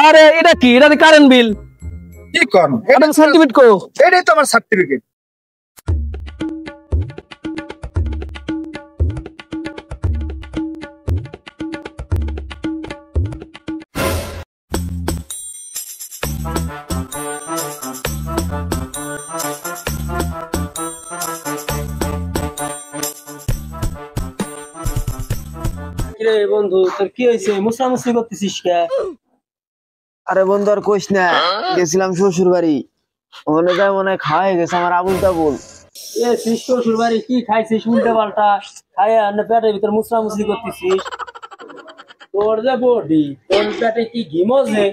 আরে এটা কি? এটা কারেন্ট বিল। কি কোন? এটা সার্টিফিকেট কো? এটাই তো আমার সার্টিফিকেট। কিরে বন্ধু, তোর কি হয়েছে? মুসামুসি করতেছিস কে? আরে বন্ধু আর কইস না, গেছিলাম শ্বশুর বাড়ি, ওখানে যাই মনে হয় খাওয়া হয়ে গেছে আমার আবুল তাবুল। এ তুই শ্বশুর বাড়ি কি খাইছিস? উল্টে পাল্টা খাইয়া পেটের ভিতর মুসামুসি করতেছিস। তোর যে বডি, তোর পেটে কি ঘিমোছে?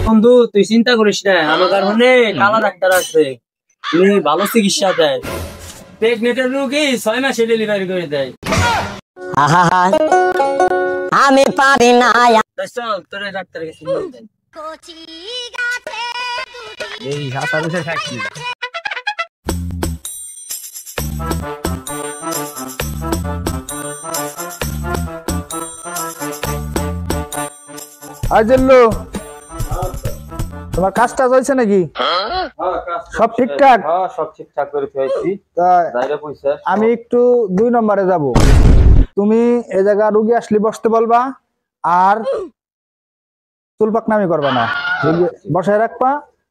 বন্ধু তুই চিন্তা করিস না, আমার কারণে কালা ডাক্তার আছে, উনি ভালো চিকিৎসা দেয়। প্রেগনেন্টের রোগী 6 মাসে ডেলিভারি করে দেয়। আমি পারি না। চল তোর ডাক্তারের কাছে নিয়ে যাই। এই হাসা বসে থাকছি। আজল্লু, তোমার কাজটা চলছে নাকি? সব ঠিকঠাক? সব ঠিকঠাক করে ফেলেছি। আমি একটু 2 নম্বরে যাব, তুমি এ জায়গা রুগী আসলে বসতে বলবা, আর চুল পাকনামি করবা না, বসায় রাখবা।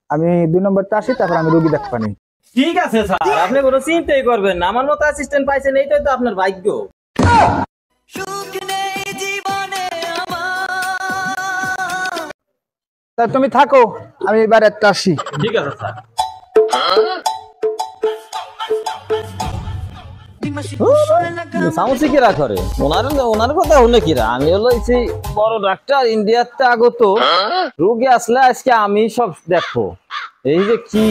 আমি 2 নম্বরটা আসি, তারপর আমি রুগী দেখবা নি। ঠিক আছে স্যার, আপনি কোনো চিন্তাই করবেন না। আমার মতো অ্যাসিস্ট্যান্ট পাইছেন, এইটাই তো আপনার ভাগ্য। তা তুমি থাকো, আমি এবার একটা আসি। ঠিক আছে স্যার। সামসি কিরা করে ওনার কথা হলো কিরা? আমি হলো বড় ডাক্তার, ইন্ডিয়াতে আগত। রোগী আসলে আজকে আমি সব দেখো। এই যে কি,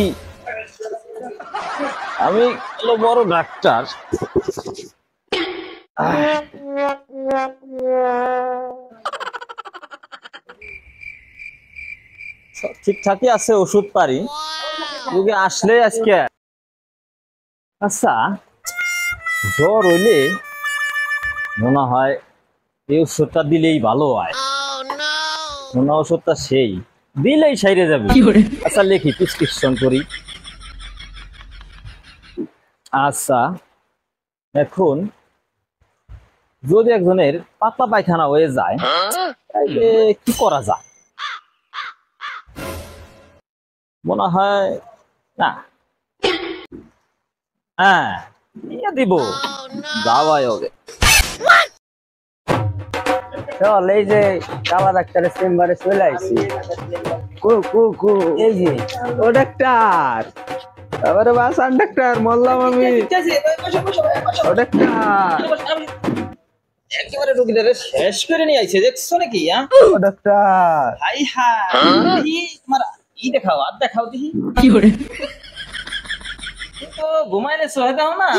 আমি হলো বড় ডাক্তার। ঠিকঠাকই আছে, ওষুধ পারি। রোগী আসলে আজকে আচ্ছা জ্বর হইলে মনে হয় এই ওষুধটা দিলেই ভালো হয়। মনে হয় ওষুধটা সেই দিলেই সাইরে যাবে। আচ্ছা লিখি, প্রেসক্রিপশন করি। আচ্ছা এখন যদি একজনের পাতলা পায়খানা হয়ে যায়, তাহলে কি করা যায়? মনে হয় না, হ্যাঁ দিব, দাওয়াই হবে। চল, এই যে কালা ডাক্তারের চেম্বারে চলে আইছি। এই যে ও ডাক্তার, আবারে বাসান ডাক্তার, মল্লাম আমি। ও ডাক্তার, একেবারে রোগীদের শেষ করে নিয়ে আইছে, দেখছো নাকি? ও ডাক্তার, হাই হাই, তোমার ই দেখাও, আর দেখাও দেখি। কি করে? তো ঘুমাইলে সহে দাও না।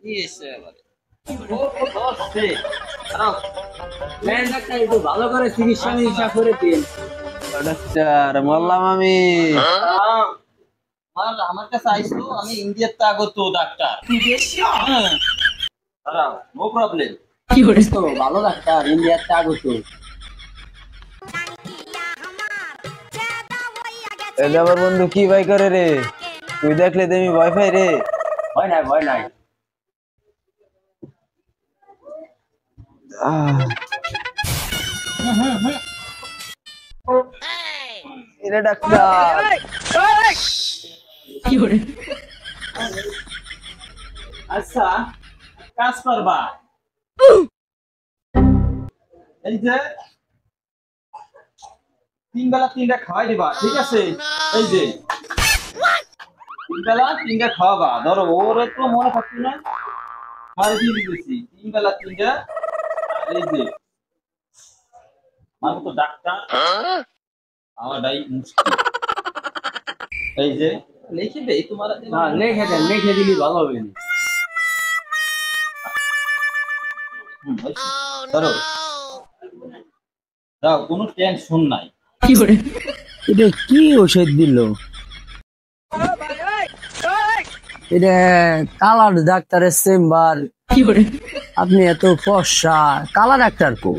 কি এসে এবারে ভালো করে চিকিৎসা মিকিৎসা করে দিন। ও ডাক্তার, মল্লাম আমি। আমার কাছে আইসো, আমি ইন্ডিয়াতে আগত ডাক্তার। No problem. কি করে? ভালো ডাক্তার, ইন্ডিয়াতে আগত। এলে আমার বন্ধু কি ভাই করে রে? তুই দেখলে তুমি ভয় পাই রে? ভয় নাই, ভয় নাই। এরে ডাক্তার, কি করে? আচ্ছা কাজ করবা, এই যে 3 বেলা 3টা খাওয়াই দিবা, ঠিক আছে? এই যে 3 বেলা 3টা খাওয়াবা। ধরো ওরে তো মনে থাকতো না, খাওয়াই দিয়ে দিতেছি 3 বেলা 3টা। এই যে আমার তো ডাক্তার, আমারটাই মুশকিল। এই যে লিখে দেই তোমার, লিখে দেন, লিখে দিলি ভালো হবে। ধরো দাও, কোনো টেনশন নাই। কি করে? এটা কি ওষুধ দিল? এটা কালার ডাক্তারের চেম্বার। আপনি এত ফর্সা, কালা ডাক্তার কো?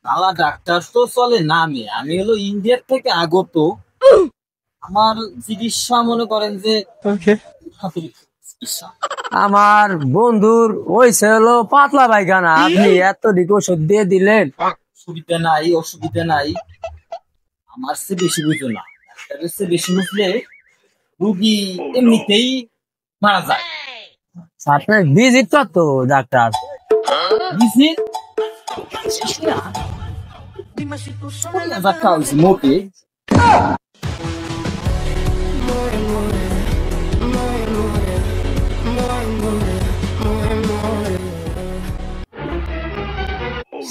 কালা ডাক্তার তো চলে নামে, আমি হলো ইন্ডিয়ার থেকে আগত। আমার চিকিৎসা মনে করেন যে চিকিৎসা। আমার বন্ধুর হয়েছে হলো পাতলা পায়খানা, আপনি এত দিক ওষুধ দিয়ে দিলেন। অসুবিধা নাই, অসুবিধা নাই, আমার চেয়ে বেশি বুঝো না। ডাক্তারের চেয়ে বেশি বুঝলে রুগী এমনিতেই মারা যায়। আপনার ভিজিট কত ডাক্তার? বুঝলি? টাকা হয়েছে মোটে।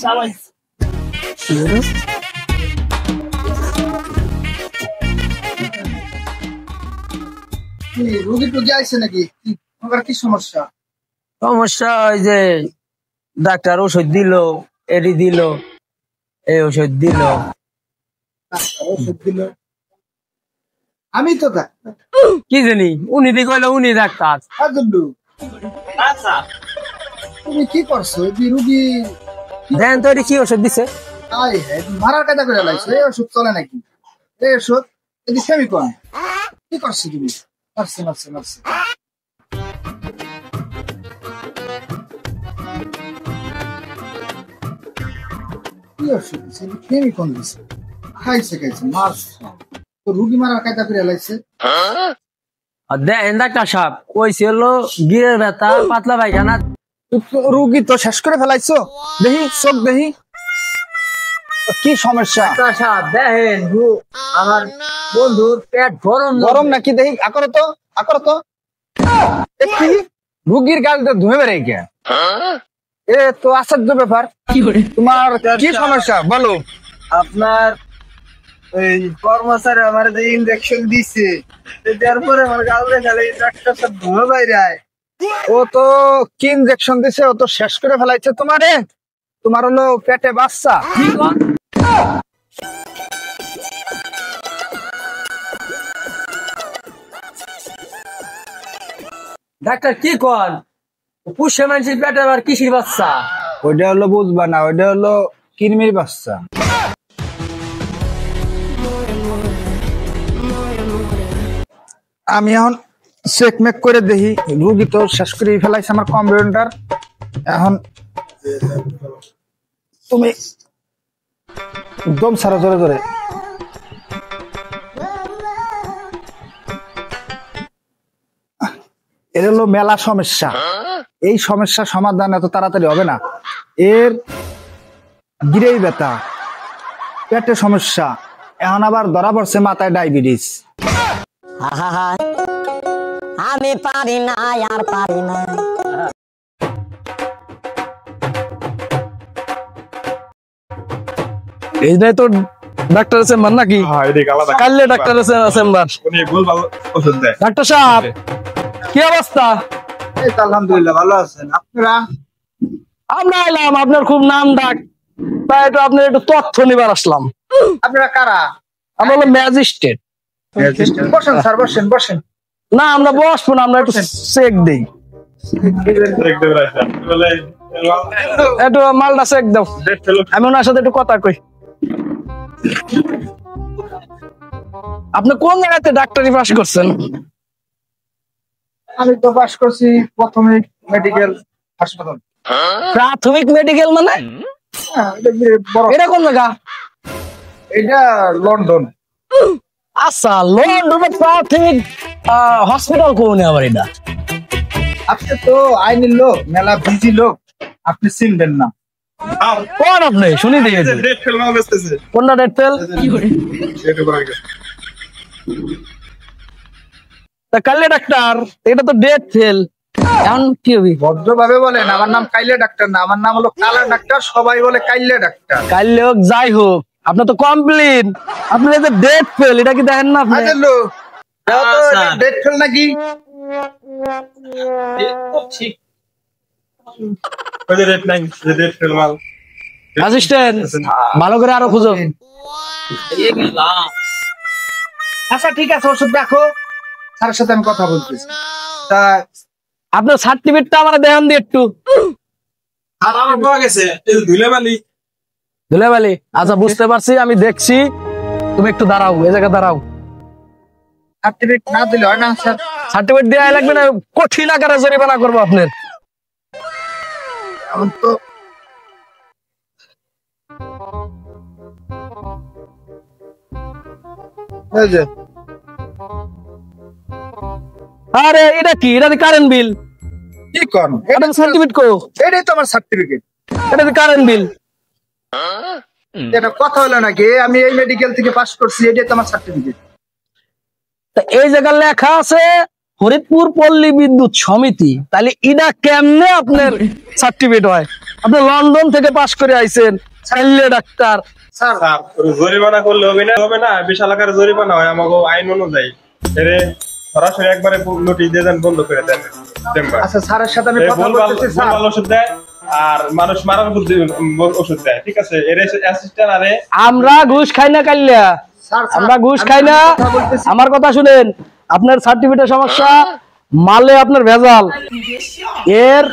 সবাই রুগী টুগী আইছে নাকি? তোমার কি সমস্যা? সমস্যা ওই যে ডাক্তার ওষুধ দিল, এরি দিল, এই ওষুধ দিল। ওষুধ দিল? আমি তো ডাক্তার। কি জানি, উনি দি কইলো উনি ডাক্তার। আদুল্লু, আচ্ছা তুমি কি করছো? এই রুগী দেন তো এটি কি ওষুধ দিছে? মারার কায়দা করে লাইছো। এই ওষুধ চলে নাকি? এই ওষুধ এদি সেমিকন। কি করছো তুমি? মারছে মারছে মারছে। কি ওষুধ দিছে? সেমিকন দিছে। খাইছে খাইছে মারছে। তো রুগী মারার কায়দা করে লাইছে। আর দেন ডাক্তার সাহেব কইছে হলো গিরের ব্যথা, পাতলা পায়খানা। রুগী তো শেষ করে ফেলাইছো। দেখি চোখ দেখি কি সমস্যা। ডাক্তার সাহেব দেখেন আমার বন্ধুর পেট গরম গরম নাকি? দেখি আকরো তো, আকরো তো। কি রুগীর গাল ধুয়ে বেড়ে কে? এ তো আশ্চর্য ব্যাপার। তোমার কি সমস্যা বলো? আপনার ওই কর্মচারী আমার যে ইনজেকশন দিছে, দেওয়ার পরে আমার গাল দেখালে ডাক্তার সব ধুয়ে বাইরে আয়। ও তো কি ইনজেকশন দিছে? ও তো শেষ করে ফেলাইছে তোমারে। তোমার হলো পেটে বাচ্চা। ডাক্তার কি কন? পুষে মানুষের পেটে আবার কিসির বাচ্চা? ওইটা হলো বুঝবা না, ওইটা হলো কিরমির বাচ্চা। আমি এখন চেক মেক করে দেখি। রুগী তো শেষ করে ফেলাইছে আমার কম্পাউন্ডার। এখন তুমি দম সারা জোরে জোরে। এর হলো মেলা সমস্যা। এই সমস্যা সমাধান এত তাড়াতাড়ি হবে না। এর গিরেই ব্যথা, পেটে সমস্যা, এখন আবার ধরা পড়ছে মাথায় ডায়াবেটিস। আহা, আমি পারি না আর পারি না। এইটাই তো ডাক্তারের চেম্বার নাকি? কাললে ডাক্তারের চেম্বার। ডাক্তার সাহেব কি অবস্থা? এই তো আলহামদুলিল্লাহ ভালো আছেন আপনারা? আমরা এলাম, আপনার খুব নাম ডাক, তাই একটু আপনার একটু তথ্য নিবার আসলাম। আপনারা কারা? আমরা হলো ম্যাজিস্ট্রেট। বসেন স্যার, বসেন বসেন। না আমরা বসবো না, আমরা একটু চেক দিই। একটু মালটা চেক দাও, আমি ওনার সাথে একটু কথা কই। আপনি কোন জায়গাতে ডাক্তারি পাস করছেন? আমি তো পাস করছি প্রাথমিক মেডিকেল হাসপাতাল। প্রাথমিক মেডিকেল মানে এটা কোন জায়গা? এটা লন্ডন। আচ্ছা, লন্ডনে প্রাথমিক হসপিটাল কোন আবার এটা? আপনি তো আইনের লোক, মেলা বিজি লোক, আপনি চিনবেন না। কোন আপনি শুনি দিয়েছে কোনটা ডেট ফেল? কালে ডাক্তার, এটা তো ডেট ফেল। এখন কি হবে? ভদ্রভাবে বলেন, আমার নাম কাইলে ডাক্তার না, আমার নাম হলো কালা ডাক্তার। সবাই বলে কাইলে ডাক্তার। কাইলে হোক যাই হোক, আপনার তো কমপ্লেন, আপনি যে ডেট ফেল এটা কি দেখেন না আপনি? ডেট ফেল নাকি? ঠিক অ্যাসিস্ট্যান্ট ভালো করে আরো খুঁজো। আচ্ছা ঠিক আছে, ওষুধ দেখো, স্যারের সাথে আমি কথা বলতেছি। তা আপনার সার্টিফিকেটটা আমার দেখান দিয়ে একটু। আর আমার পাওয়া গেছে ধুলেবালি। ধুলেবালি, আচ্ছা বুঝতে পারছি, আমি দেখছি। তুমি একটু দাঁড়াও, এই জায়গায় দাঁড়াও। সার্টিফিকেট না দিলে হয় না স্যার? সার্টিফিকেট দেওয়া লাগবে না, কঠিন আকারে জরিমানা করবো আপনার। এখন তো এই যে আরে এটা কি? এটা কারেন্ট বিল। কি কোন? এটা সার্টিফিকেট কো? এটাই তো আমার সার্টিফিকেট। এটা কারেন্ট বিল। এটা কথা হলো নাকি? আমি এই মেডিকেল থেকে পাস করছি, এটাই তো আমার সার্টিফিকেট। তা এই জায়গায় লেখা আছে ফরিদপুর পল্লী বিদ্যুৎ সমিতি, তাহলে এটা কেমনে আপনার সার্টিফিকেট হয়? আপনি লন্ডন থেকে পাস করে আইছেন, চাইলে ডাক্তার। স্যার জরিমানা করলে হবে না বিশাল আকারে জরিমানা হয় আমাকে আইন অনুযায়ী। এরে সরাসরি একবারে নোটিশ দিয়ে দেন, বন্ধ করে দেন চেম্বার। আচ্ছা স্যারের সাথে আমি কথা বলতেছি স্যার। ভুলভাল ওষুধ দেয় আর মানুষ মারার বুদ্ধি ওষুধ দেয়, ঠিক আছে? এর অ্যাসিস্ট্যান্ট আরে আমরা ঘুষ খাই না কাইল্লা, স্যার আমরা ঘুষ খাই না। আমার কথা শুনেন, আপনার সার্টিফিকেটের সমস্যা, মালে আপনার ভেজাল, এর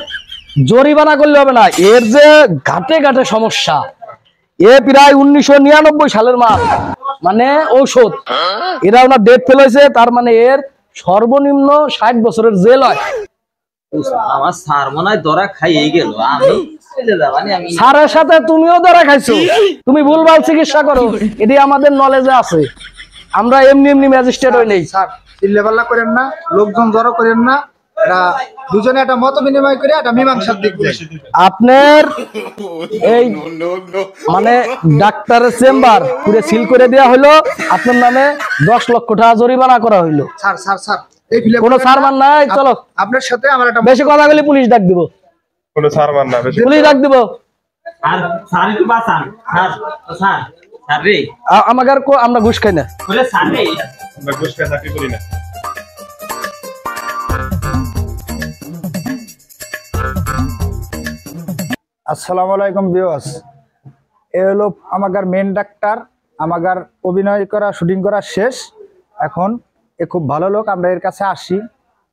জরিমানা করলে হবে না। এর যে ঘাটে ঘাটে সমস্যা, এ প্রায় 1999 সালের মাল, মানে ঔষধ। এরা ওনার ডেট ফেল হয়েছে, তার মানে এর সর্বনিম্ন 60 বছরের জেল হয়। আমার স্যার মনে হয় ধরা খাইয়ে গেল, আমি স্যারের সাথে তুমিও ধরা খাইছো। তুমি ভুলভাল চিকিৎসা করো, এটি আমাদের নলেজে আছে। আমরা এমনি এমনি ম্যাজিস্ট্রেট হই নেই। স্যার চিল্লাপাল্লা করেন না, লোকজন জড়ো করেন না। এটা দুজনে একটা মত বিনিময় করে একটা মীমাংসার দিক যায়। আপনার এই মানে ডাক্তারের চেম্বার পুরো সিল করে দেওয়া হলো, আপনার নামে 10 লক্ষ টাকা জরিমানা করা হইলো। স্যার স্যার স্যার এই ফিলে কোনো সারমান নাই, চলো। আপনার সাথে আমার একটা বেশি কথা বলে পুলিশ ডাক দিব, কোনো ছাড় না বেশি। পুলিশ ডাক দিব। আর স্যার একটু বাঁচান স্যার। স্যার স্যার রে, আমাকে আর আমরা ঘুষ খাই না। বলে স্যার রে, আমরা ঘুষ খেয়ে চাকরি করি না। আসসালামু আলাইকুম ভিউয়ার্স, এ হলো আমাদের মেন ডাক্তার। আমাদের অভিনয় করা, শুটিং করা শেষ। এখন এ খুব ভালো লোক, আমরা এর কাছে আসি,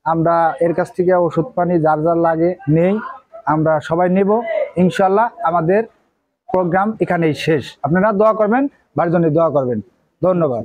আমরা এর কাছ থেকে ওষুধ পানি যার যার লাগে নেই, আমরা সবাই নেব ইনশাল্লাহ। আমাদের প্রোগ্রাম এখানেই শেষ। আপনারা দোয়া করবেন, বাড়ির জন্য দোয়া করবেন। ধন্যবাদ।